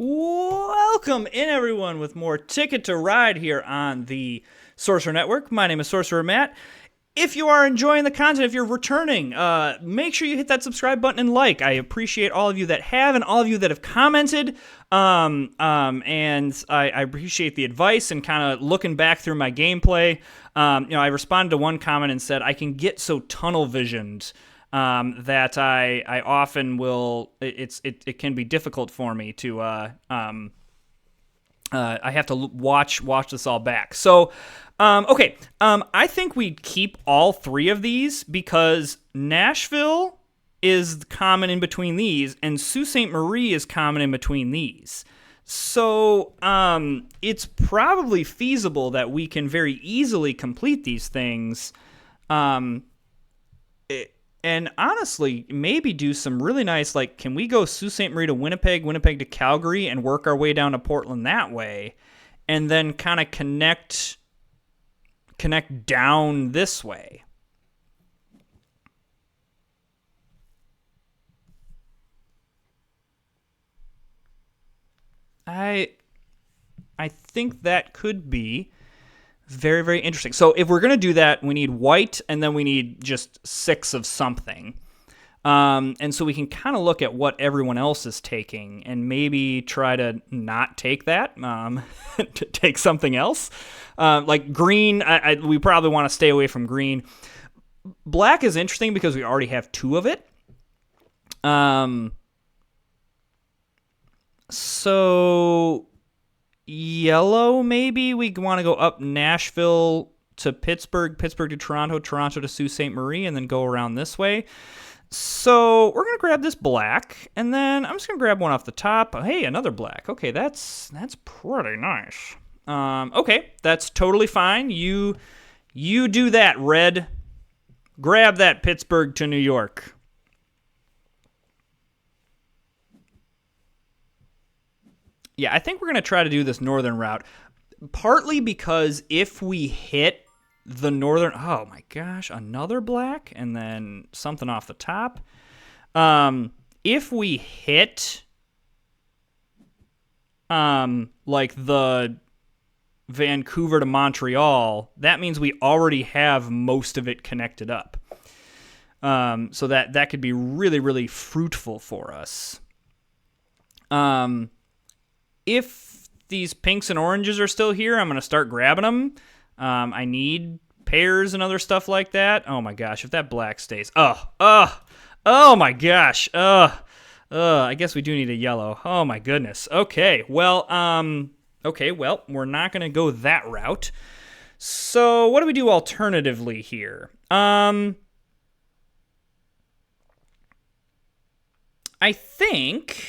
Welcome in, everyone, with more Ticket to Ride here on the Sorcerer Network. My name is Sorcerer Matt. If you are enjoying the content, if you're returning, make sure you hit that subscribe button and like. I appreciate all of you that have and all of you that have commented. And I appreciate the advice and kind of looking back through my gameplay. I responded to one comment and said I can get so tunnel visioned that I often will. It can be difficult for me to. I have to watch this all back. So, okay. I think we keep all three of these because Nashville is common in between these, and Sault Ste. Marie is common in between these. So, it's probably feasible that we can very easily complete these things. And honestly, maybe do some really nice, like, can we go Sault Ste. Marie to Winnipeg, Winnipeg to Calgary, and work our way down to Portland that way, and then kind of connect down this way. I think that could be very, very interesting. So if we're going to do that, we need white, and then we need just 6 of something. And so we can kind of look at what everyone else is taking and maybe try to not take that, to take something else. Like green, we probably want to stay away from green. Black is interesting because we already have 2 of it. So yellow, maybe we want to go up Nashville to Pittsburgh, Pittsburgh to Toronto, Toronto to Sault Ste. Marie, and then go around this way. So we're going to grab this black, and then I'm just going to grab one off the top. Hey, another black. Okay, that's pretty nice. Okay, that's totally fine. You do that, red. Grab that Pittsburgh to New York. Yeah, I think we're going to try to do this northern route, partly because if we hit the northern... Oh, my gosh, another black, and then something off the top. If we hit, like, the Vancouver to Montreal, that means we already have most of it connected up. So that could be really, really fruitful for us. If these pinks and oranges are still here, I'm going to start grabbing them. I need pears and other stuff like that. Oh my gosh, if that black stays. Oh my gosh. I guess we do need a yellow. Oh my goodness. Okay, well, we're not going to go that route. So what do we do alternatively here? I think...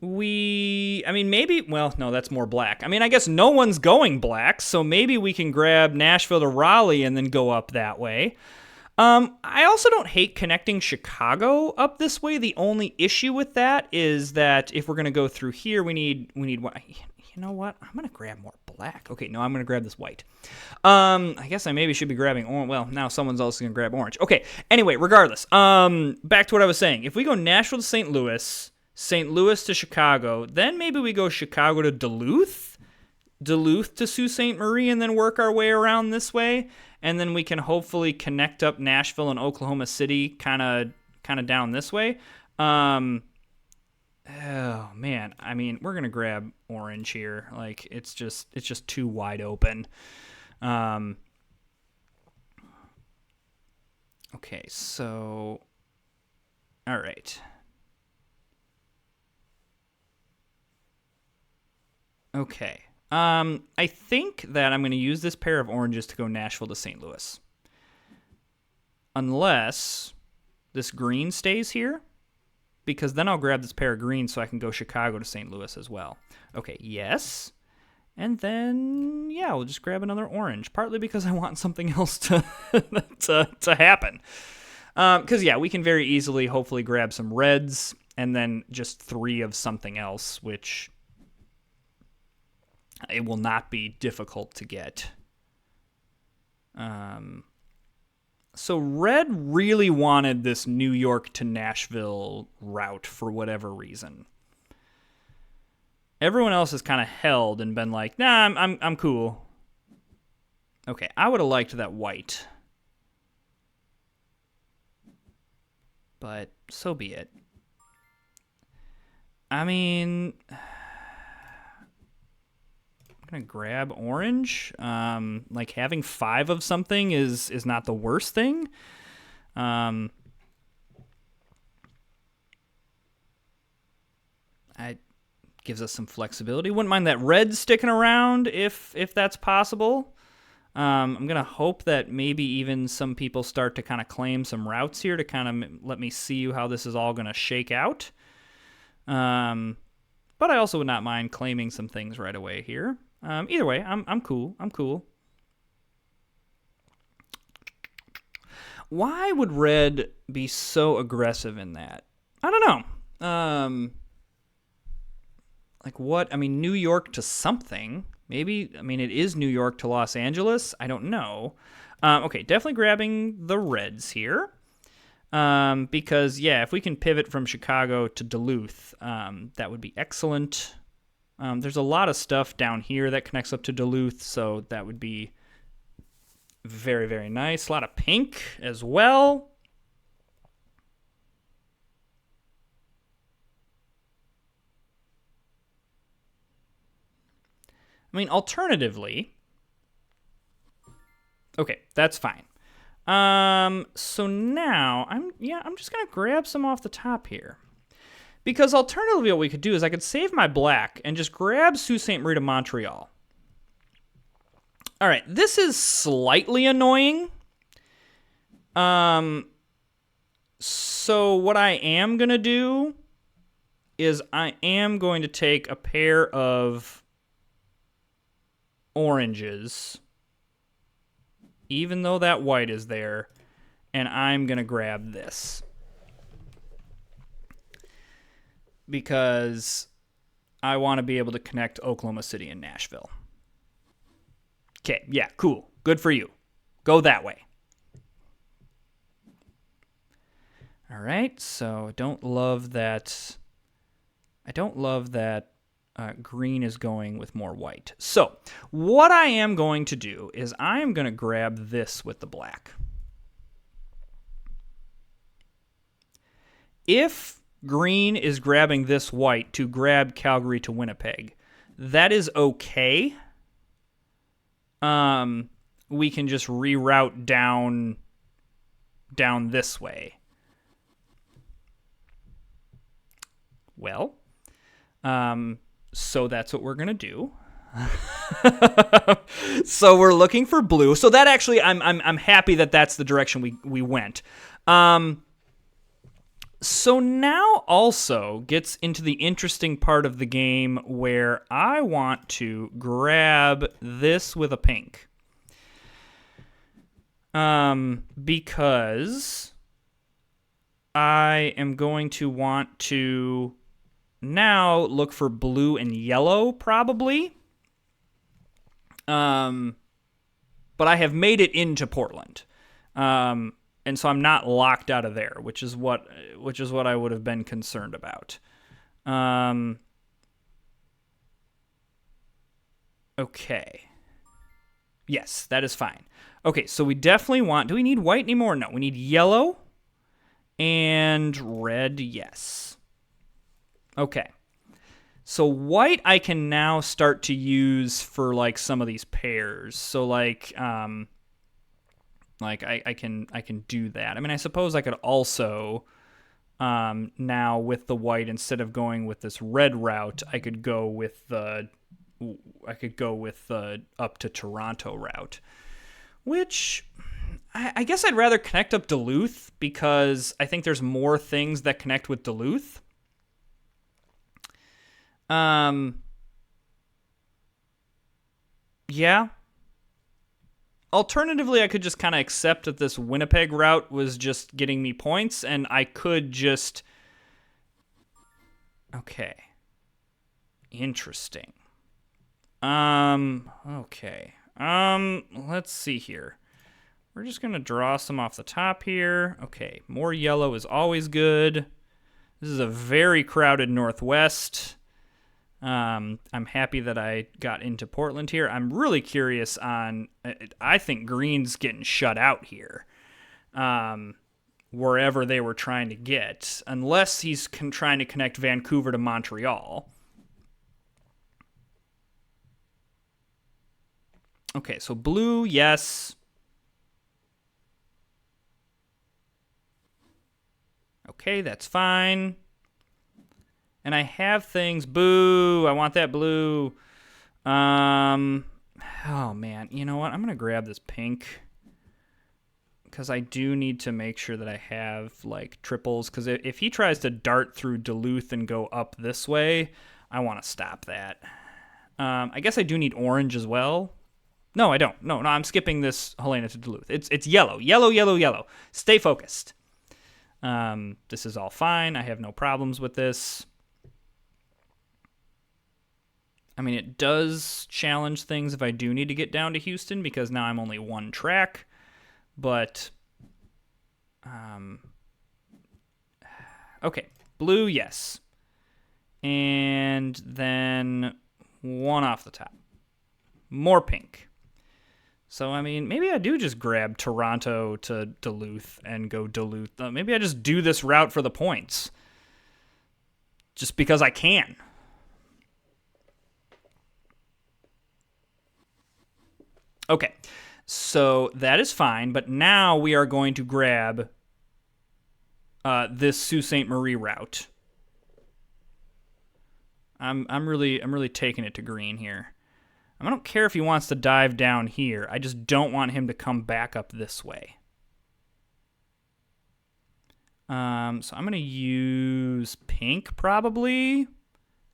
maybe, well, no, that's more black. I guess no one's going black, so maybe we can grab Nashville to Raleigh and then go up that way. I also don't hate connecting Chicago up this way. The only issue with that is that if we're going to go through here, we need one. You know what? I'm going to grab more black. Okay, no, I'm going to grab this white. I guess I maybe should be grabbing orange. Well, now someone's also going to grab orange. Okay, anyway, regardless, back to what I was saying. If we go Nashville to St. Louis to Chicago, then maybe we go Chicago to Duluth to Sault Ste. Marie, and then work our way around this way, and then we can hopefully connect up Nashville and Oklahoma City kind of down this way. Oh man, we're gonna grab orange here. Like it's just too wide open. Okay, so all right. Okay. I think that I'm going to use this pair of oranges to go Nashville to St. Louis. Unless this green stays here, because then I'll grab this pair of green so I can go Chicago to St. Louis as well. Okay, yes. And then, yeah, we'll just grab another orange, partly because I want something else to to happen. Because, yeah, we can very easily hopefully grab some reds and then just 3 of something else, which... it will not be difficult to get. So Red really wanted this New York to Nashville route for whatever reason. Everyone else has kind of held and been like, nah, I'm cool. Okay, I would have liked that white. But so be it. I mean, I'm gonna grab orange. Like having 5 of something is not the worst thing. It gives us some flexibility. Wouldn't mind that red sticking around if that's possible. I'm going to hope that maybe even some people start to kind of claim some routes here to kind of let me see how this is all going to shake out. But I also would not mind claiming some things right away here. Either way, I'm cool. I'm cool. Why would red be so aggressive in that? I don't know. Like what? I mean, New York to something. Maybe, I mean, it is New York to Los Angeles. I don't know. Okay, definitely grabbing the reds here. Because, yeah, if we can pivot from Chicago to Duluth, that would be excellent. There's a lot of stuff down here that connects up to Duluth, so that would be very, very nice. A lot of pink as well. I mean, alternatively, okay, that's fine. So now I'm just gonna grab some off the top here, because alternatively, what we could do is I could save my black and just grab Sault Ste. Marie to Montreal. All right, this is slightly annoying. So what I am gonna do is I am going to take a pair of oranges, even though that white is there, and I'm gonna grab this because I want to be able to connect Oklahoma City and Nashville. Okay, yeah, cool, good for you. Go that way. All right, so I don't love that green is going with more white. So what I am going to do is I am going to grab this with the black. If green is grabbing this white to grab Calgary to Winnipeg, that is okay. We can just reroute down this way. Well, so that's what we're going to do. So we're looking for blue. So that actually, I'm happy that that's the direction we went. So now also gets into the interesting part of the game where I want to grab this with a pink. Because I am going to want to now look for blue and yellow, probably. But I have made it into Portland. And so I'm not locked out of there, which is what I would have been concerned about. Okay. Yes, that is fine. Okay, so we definitely want... Do we need white anymore? No, we need yellow and red, yes. Okay. So white I can now start to use for like some of these pairs. So like I can do that. I mean, I suppose I could also now with the white, instead of going with this red route, I could go with the up to Toronto route, which I guess I'd rather connect up Duluth because I think there's more things that connect with Duluth. Yeah. Alternatively, I could just kind of accept that this Winnipeg route was just getting me points, and I could just... Okay. Interesting. Okay. Let's see here. We're just going to draw some off the top here. Okay, more yellow is always good. This is a very crowded Northwest. I'm happy that I got into Portland here. I'm really curious on. I think Green's getting shut out here, wherever they were trying to get, unless he's trying to connect Vancouver to Montreal. Okay, so blue, yes. Okay, that's fine. And I have things. Boo! I want that blue. Oh man, you know what? I'm gonna grab this pink because I do need to make sure that I have like triples. Because if he tries to dart through Duluth and go up this way, I want to stop that. I guess I do need orange as well. No, I don't. No, I'm skipping this Helena to Duluth. It's yellow, yellow, yellow, yellow. Stay focused. This is all fine. I have no problems with this. I mean, it does challenge things if I do need to get down to Houston because now I'm only one track. But, okay, blue, yes. And then one off the top. More pink. So, I mean, maybe I do just grab Toronto to Duluth and go Duluth. Maybe I just do this route for the points. Just because I can. Okay, so that is fine, but now we are going to grab this Sault Ste. Marie route. I'm really taking it to green here. I don't care if he wants to dive down here. I just don't want him to come back up this way. So I'm going to use pink probably,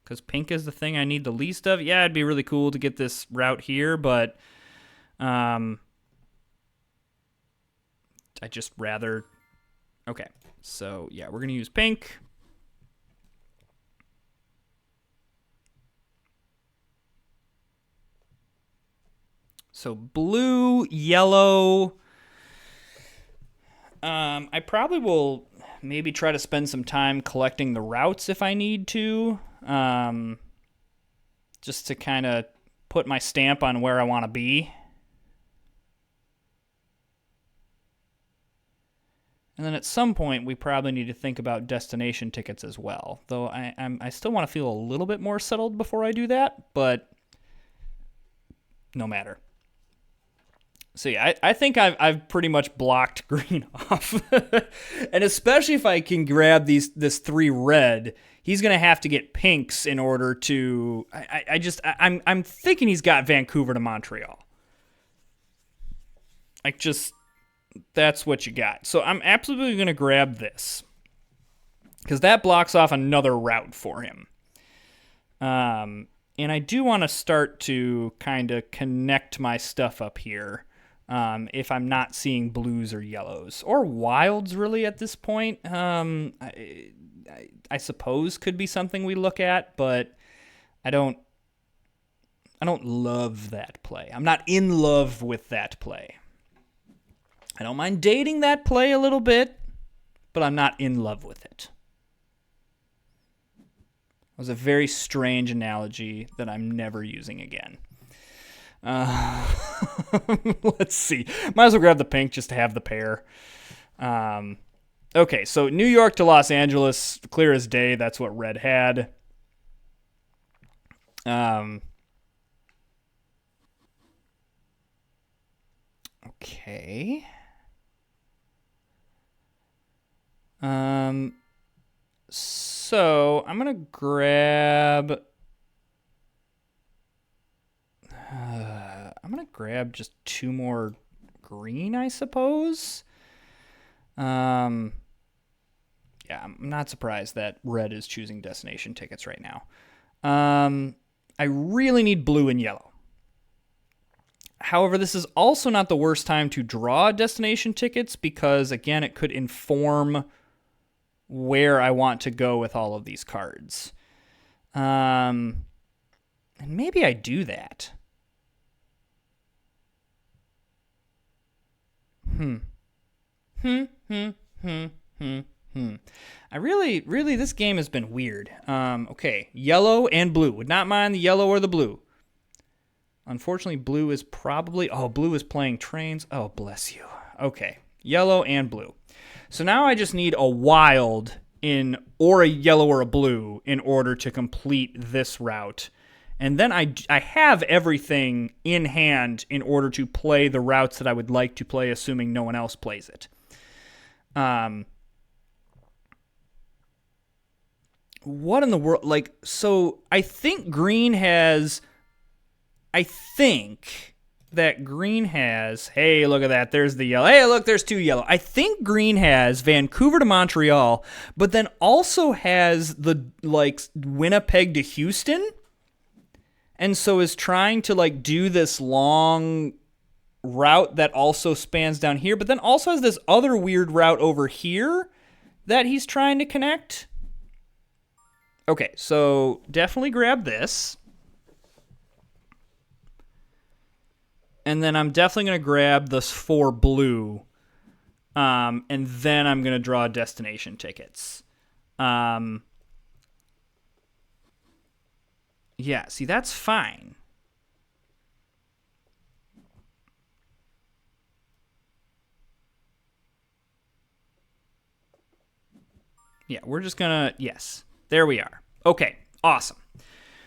because pink is the thing I need the least of. Yeah, it'd be really cool to get this route here, but I just rather... Okay, so yeah, we're going to use pink. So blue, yellow. I probably will maybe try to spend some time collecting the routes if I need to, just to kind of put my stamp on where I want to be. And then at some point, we probably need to think about destination tickets as well. Though I still want to feel a little bit more settled before I do that, but no matter. So yeah, I think I've pretty much blocked green off, and especially if I can grab this 3 red, he's gonna have to get pinks in order to. I'm thinking he's got Vancouver to Montreal. Like just that's what you got. So I'm absolutely gonna grab this because that blocks off another route for him. And I do want to start to kind of connect my stuff up here. If I'm not seeing blues or yellows or wilds really at this point, I suppose could be something we look at, but I don't love that play. I'm not in love with that play. I don't mind dating that play a little bit, but I'm not in love with it. It was a very strange analogy that I'm never using again. Let's see. Might as well grab the pink just to have the pair. Okay, so New York to Los Angeles, clear as day. That's what red had. Okay. So I'm gonna grab. I'm going to grab just 2 more green, I suppose. Yeah, I'm not surprised that red is choosing destination tickets right now. I really need blue and yellow. However, this is also not the worst time to draw destination tickets because, again, it could inform where I want to go with all of these cards. And maybe I do that. Really, this game has been weird. Okay, yellow and blue. Would not mind the yellow or the blue. Unfortunately, blue is probably... Oh, blue is playing trains. Oh, bless you. Okay, yellow and blue. So now I just need a wild or a yellow or a blue in order to complete this route. And then I have everything in hand in order to play the routes that I would like to play, assuming no one else plays it. What in the world? Like, so I think that green has, hey, look at that, there's the yellow. Hey, look, there's two yellow. I think green has Vancouver to Montreal, but then also has the, like, Winnipeg to Houston. And so is trying to, like, do this long route that also spans down here, but then also has this other weird route over here that he's trying to connect. Okay, so definitely grab this. And then I'm definitely going to grab this 4 blue. And then I'm going to draw destination tickets. Yeah, see, that's fine. Yeah, we're just going to... Yes, there we are. Okay, awesome.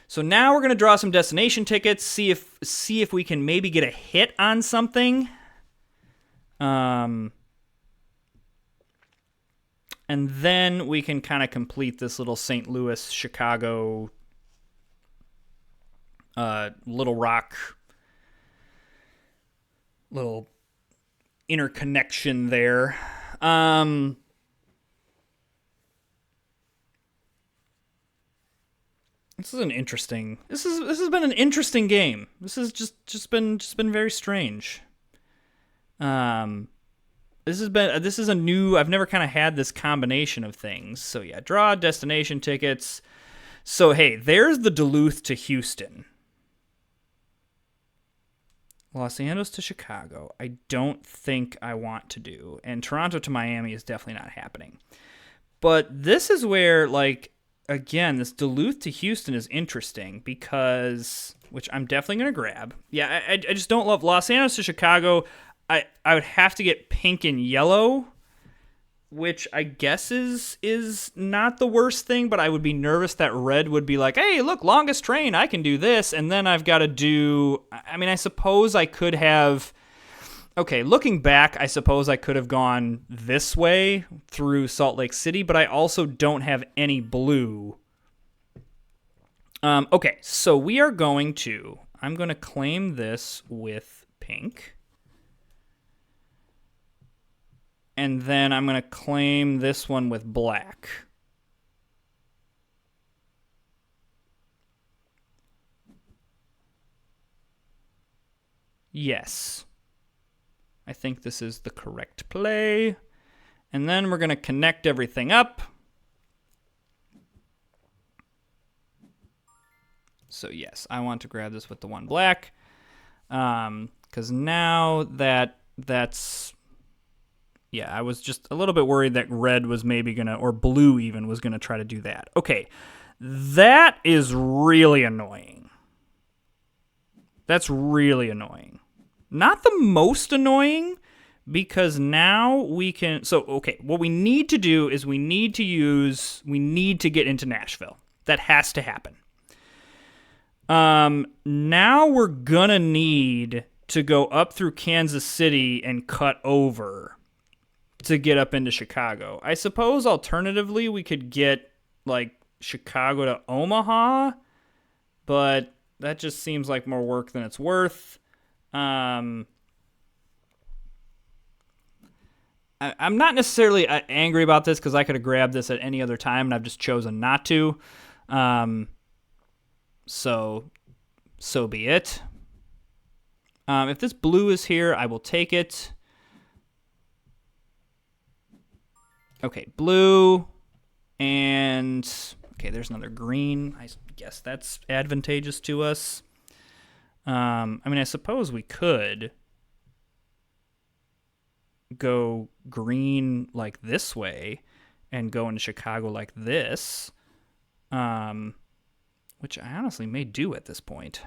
So now we're going to draw some destination tickets, see if we can maybe get a hit on something. And then we can kind of complete this little St. Louis, Chicago, Little Rock, little interconnection there. This is an interesting. This has been an interesting game. This has just been very strange. This is a new. I've never kind of had this combination of things. So yeah, draw destination tickets. So hey, there's the Duluth to Houston. Los Angeles to Chicago. I don't think I want to do, and Toronto to Miami is definitely not happening. But this is where, like, again, this Duluth to Houston is interesting because, which I'm definitely going to grab. Yeah, I just don't love Los Angeles to Chicago. I would have to get pink and yellow, which I guess is not the worst thing, but I would be nervous that red would be like, hey, look, longest train, I can do this, and then I've got to do... I mean, I suppose I could have... Okay, looking back, I suppose I could have gone this way through Salt Lake City, but I also don't have any blue. Okay, so we are going to... I'm going to claim this with pink. And then I'm going to claim this one with black. Yes. I think this is the correct play. And then we're going to connect everything up. So yes, I want to grab this with the one black. Because now that's... Yeah, I was just a little bit worried that red was maybe going to, or blue even, was going to try to do that. Okay, that is really annoying. That's really annoying. Not the most annoying, because now we can... So, okay, what we need to do is we need to get into Nashville. That has to happen. Now we're going to need to go up through Kansas City and cut over to get up into Chicago. I suppose alternatively we could get, like, Chicago to Omaha, but that just seems like more work than it's worth. I'm not necessarily angry about this because I could have grabbed this at any other time and I've just chosen not to. So be it. If this blue is here, I will take it. Okay, blue, and okay, there's another green. I guess that's advantageous to us. I mean, I suppose we could go green like this way and go into Chicago like this, which I honestly may do at this point.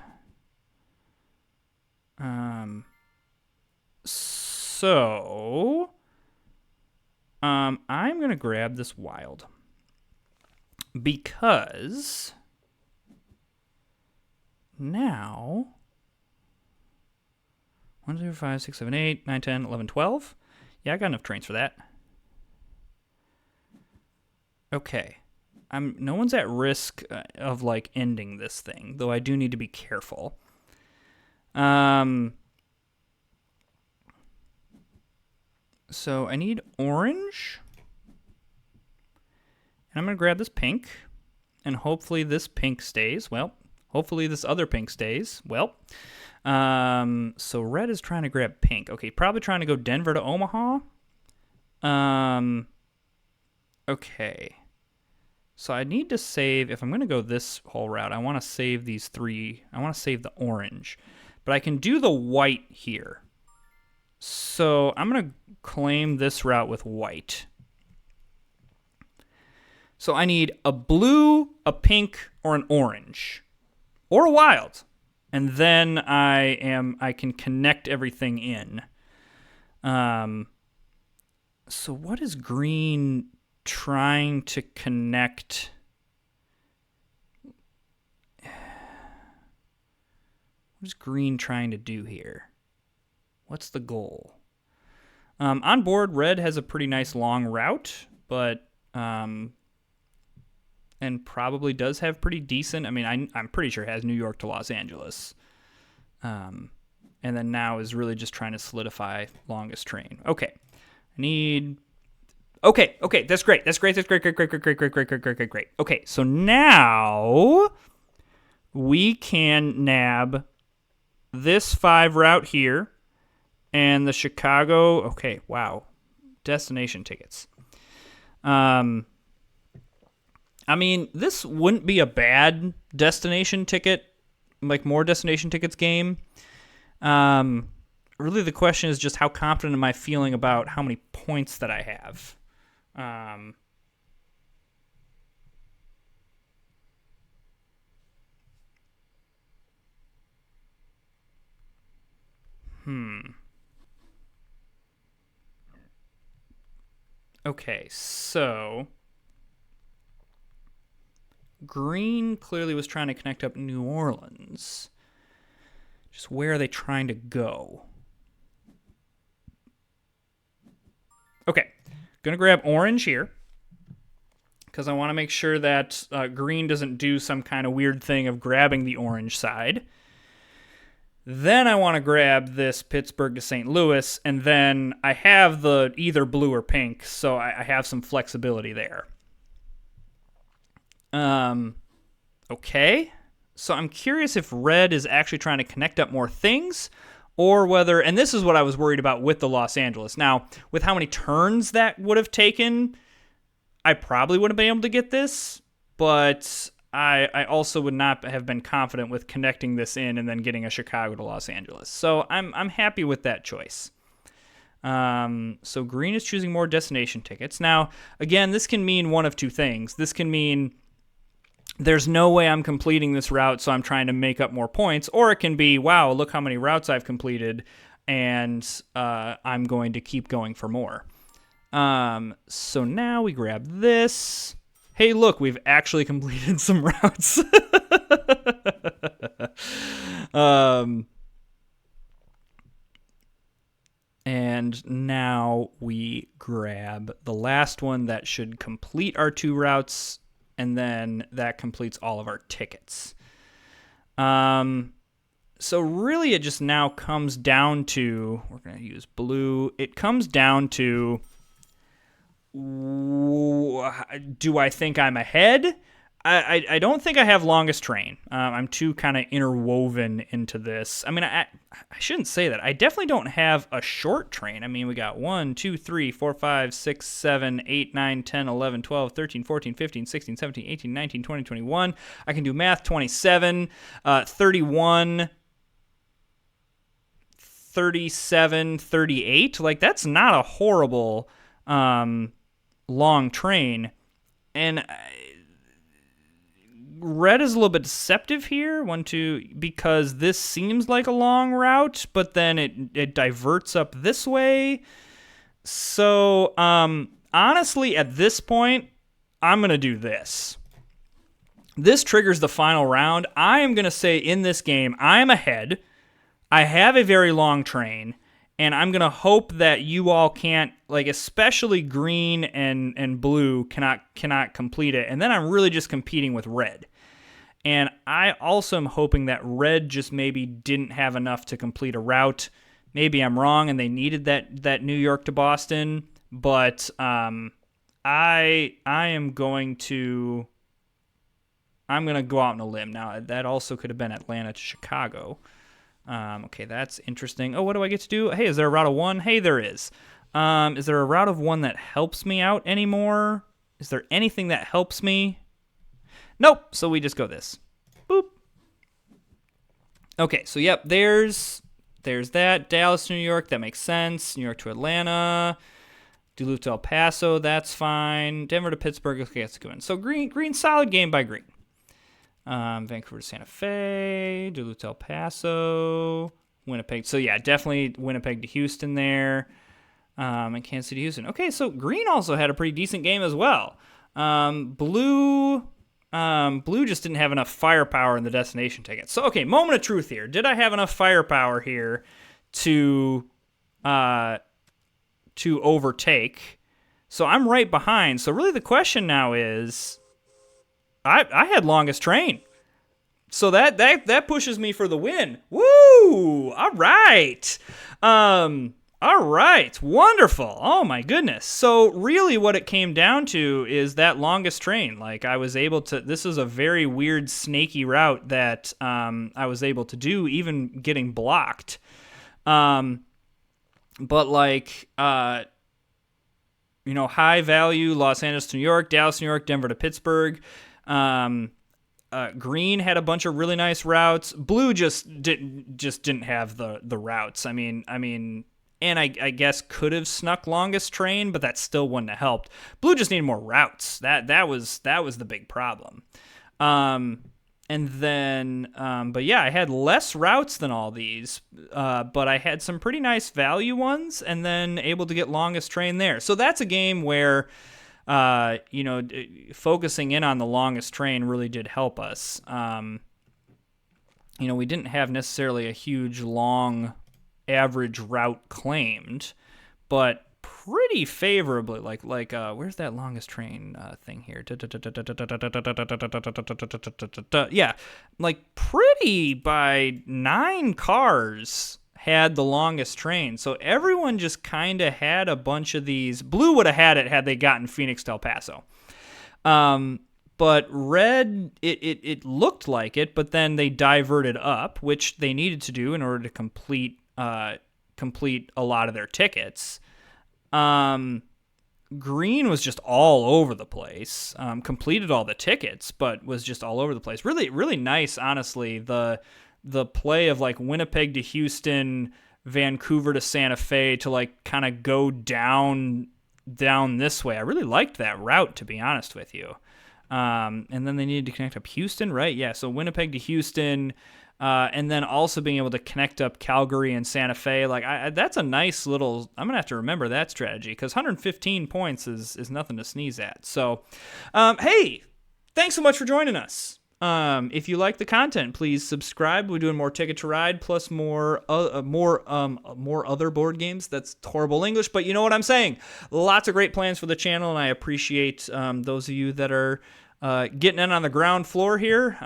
So I'm going to grab this Wild because now 1, 2, 5, 6, 7, 8, 9, 10, 11, 12. Yeah, I got enough trains for that. Okay. No one's at risk of like ending this thing, though I do need to be careful. So I need orange. And I'm going to grab this pink. And hopefully this pink stays. Well, hopefully this other pink stays. Well, so red is trying to grab pink. Okay, probably trying to go Denver to Omaha. Okay. So I need to save, if I'm going to go this whole route, I want to save these three. I want to save the orange. But I can do the white here. So I'm going to claim this route with white. So I need a blue, a pink, or an orange. Or a wild. And then I can connect everything in. So what is green trying to connect? What is green trying to do here? What's the goal? On board, red has a pretty nice long route, but and probably does have pretty decent. I mean, I'm pretty sure it has New York to Los Angeles. And then now is really just trying to solidify longest train. Okay, I need. Okay, that's great. That's great. Great. Okay, so now we can nab this 5 route here and the Chicago. Okay, wow. Destination tickets. I mean, this wouldn't be a bad destination ticket, like more destination tickets game. Really the question is just how confident am I feeling about how many points that I have. Okay, so green clearly was trying to connect up New Orleans. Just where are they trying to go? Okay, gonna grab orange here because I want to make sure that green doesn't do some kind of weird thing of grabbing the orange side. Then I want to grab this Pittsburgh to St. Louis, and then I have the either blue or pink, so I have some flexibility there. Okay. So I'm curious if red is actually trying to connect up more things, or whether, and this is what I was worried about with the Los Angeles. Now, with how many turns that would have taken, I probably would have been able to get this, but I also would not have been confident with connecting this in and then getting a Chicago to Los Angeles. So I'm happy with that choice. So green is choosing more destination tickets. Now, again, this can mean one of two things. This can mean there's no way I'm completing this route, so I'm trying to make up more points. Or it can be, wow, look how many routes I've completed, and I'm going to keep going for more. So now we grab this. Hey, look, we've actually completed some routes. And now we grab the last one that should complete our 2 routes, and then that completes all of our tickets. So really it just now comes down to, we're going to use blue, it comes down to, do I think I'm ahead? I don't think I have longest train. I'm too kind of interwoven into this. I mean, I shouldn't say that. I definitely don't have a short train. I mean, we got 1, 2, 3, 4, 5, 6, 7, 8, 9, 10, 11, 12, 13, 14, 15, 16, 17, 18, 19, 20, 21. I can do math, 27, 31, 37, 38. Like, that's not a horrible long train. And red is a little bit deceptive here. 1, 2, because this seems like a long route, but then it diverts up this way. So, honestly, at this point, I'm going to do this. This triggers the final round. I am going to say in this game, I'm ahead. I have a very long train, and I'm going to hope that you all can't, like, especially green and blue cannot complete it. And then I'm really just competing with red. And I also am hoping that red just maybe didn't have enough to complete a route. Maybe I'm wrong and they needed that New York to Boston, but I'm going to go out on a limb. Now, that also could have been Atlanta to Chicago. Okay, that's interesting. Oh, what do I get to do? Hey, is there a route of 1? Hey, there is. Is there a route of 1 that helps me out anymore? Is there anything that helps me? Nope, so we just go this. Boop. Okay, so yep, there's that. Dallas to New York, that makes sense. New York to Atlanta. Duluth to El Paso, that's fine. Denver to Pittsburgh, okay, that's a good one. So green, solid game by green. Vancouver to Santa Fe. Duluth to El Paso. Winnipeg. So yeah, definitely Winnipeg to Houston there. And Kansas City, Houston. Okay, so green also had a pretty decent game as well. Blue just didn't have enough firepower in the destination ticket. So, okay, moment of truth here. Did I have enough firepower here to overtake? So I'm right behind. So really the question now is, I had longest train. So that pushes me for the win. Woo! All right. All right, wonderful. Oh my goodness. So really what it came down to is that longest train. Like I was able to, this is a very weird snaky route that I was able to do, even getting blocked. But like, high value, Los Angeles to New York, Dallas, New York, Denver to Pittsburgh. Green had a bunch of really nice routes. Blue just didn't have the routes. I mean, and I guess could have snuck longest train, but that still wouldn't have helped. Blue just needed more routes. That was the big problem. But yeah, I had less routes than all these, but I had some pretty nice value ones, and then able to get longest train there. So that's a game where, focusing in on the longest train really did help us. We didn't have necessarily a huge long average route claimed, but pretty favorably. Like where's that longest train thing here? Yeah, like pretty by 9 cars had the longest train. So everyone just kind of had a bunch of these. Blue would have had it had they gotten Phoenix to El Paso. But red, it looked like it, but then they diverted up, which they needed to do in order to complete a lot of their tickets. Green was just all over the place. Completed all the tickets, but was just all over the place. Really, really nice, honestly. The play of like Winnipeg to Houston, Vancouver to Santa Fe to like kind of go down this way. I really liked that route, to be honest with you. And then they needed to connect up Houston, right? Yeah, so Winnipeg to Houston. And then also being able to connect up Calgary and Santa Fe. Like that's a nice little, I'm going to have to remember that strategy, because 115 points is nothing to sneeze at. So, hey, thanks so much for joining us. If you like the content, please subscribe. We're doing more Ticket to Ride, plus more other board games. That's horrible English, but you know what I'm saying. Lots of great plans for the channel, and I appreciate those of you that are getting in on the ground floor here.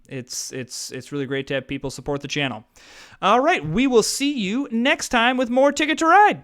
It's really great to have people support the channel. All right, we will see you next time with more Ticket to Ride.